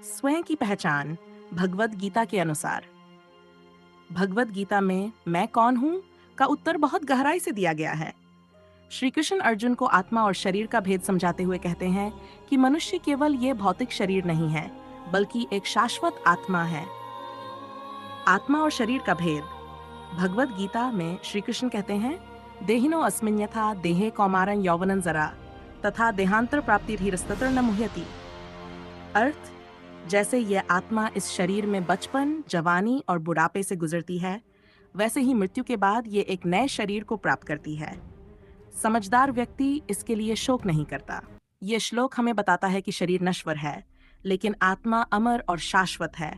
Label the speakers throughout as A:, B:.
A: स्वयं की पहचान भगवद गीता के अनुसार। भगवद गीता में मैं कौन हूँ का उत्तर बहुत गहराई से दिया गया है। श्री कृष्ण अर्जुन को आत्मा और शरीर का भेद समझाते हुए कहते हैं कि मनुष्य केवल ये भौतिक शरीर नहीं है, बल्कि एक शाश्वत आत्मा है। आत्मा और शरीर का भेद भगवद गीता में श्री कृष्ण कहते हैं, देहिनो अस्मिन् यथा देहे कौमारं यौवनं जरा तथा देहांतर प्राप्ति धीरस्तत्र न मुह्यति। अर्थ, जैसे यह आत्मा इस शरीर में बचपन, जवानी और बुढ़ापे से गुजरती है, वैसे ही मृत्यु के बाद ये एक नए शरीर को प्राप्त करती है। समझदार व्यक्ति इसके लिए शोक नहीं करता। ये श्लोक हमें बताता है कि शरीर नश्वर है, लेकिन आत्मा अमर और शाश्वत है।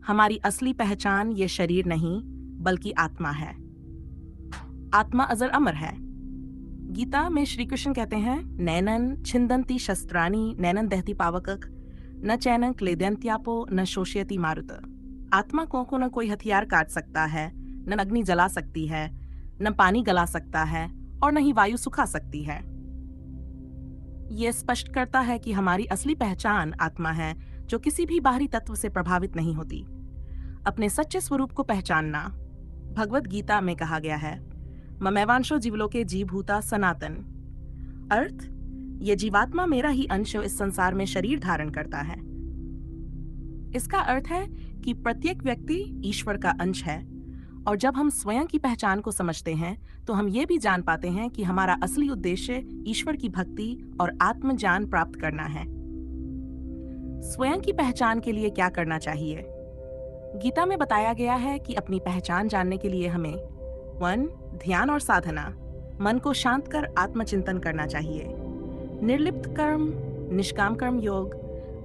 A: हमारी असली पहचान ये शरीर नहीं, बल्कि आत्मा है। आत्मा अजर अमर है। गीता में श्री कृष्ण कहते हैं, नैनन छिंदंती शस्त्राणि नैनन दहती पावकक न चैनन क्लेदंत्यापो न शोषयति मारुत। आत्मा को न कोई हथियार काट सकता है, न अग्नि जला सकती है, न पानी गला सकता है और न ही वायु सुखा सकती है। ये स्पष्ट करता है कि हमारी असली पहचान आत्मा है, जो किसी भी बाहरी तत्व से प्रभावित नहीं होती। अपने सच्चे स्वरूप को पहचानना भगवद गीता में कहा गया है, ममैवांशो जीवलोके जीवभूता सनातन। अर्थ, ये जीवात्मा मेरा ही अंश इस संसार में शरीर धारण करता है। इसका अर्थ है कि प्रत्येक व्यक्ति ईश्वर का अंश है, और जब हम स्वयं की पहचान को समझते हैं तो हम ये भी जान पाते हैं कि हमारा असली उद्देश्य ईश्वर की भक्ति और आत्मज्ञान प्राप्त करना है। स्वयं की पहचान के लिए क्या करना चाहिए? गीता में बताया गया है कि अपनी पहचान जानने के लिए हमें 1. ध्यान और साधना, मन को शांत कर आत्मचिंतन करना चाहिए। निर्लिप्त कर्म, निष्काम कर्म योग,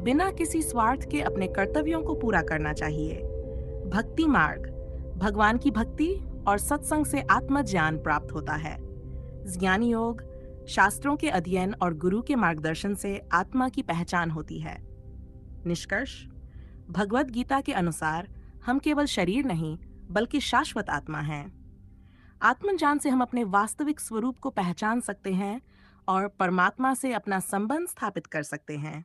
A: बिना किसी स्वार्थ के अपने कर्तव्यों को पूरा करना चाहिए। भक्ति मार्ग, भगवान की भक्ति और सत्संग से आत्मज्ञान प्राप्त होता है। ज्ञान योग, शास्त्रों के अध्ययन और गुरु के मार्गदर्शन से आत्मा की पहचान होती है। निष्कर्ष, भगवद गीता के अनुसार हम केवल शरीर नहीं, बल्कि शाश्वत आत्मा हैं। आत्मज्ञान से हम अपने वास्तविक स्वरूप को पहचान सकते हैं और परमात्मा से अपना संबंध स्थापित कर सकते हैं।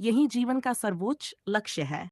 A: यही जीवन का सर्वोच्च लक्ष्य है।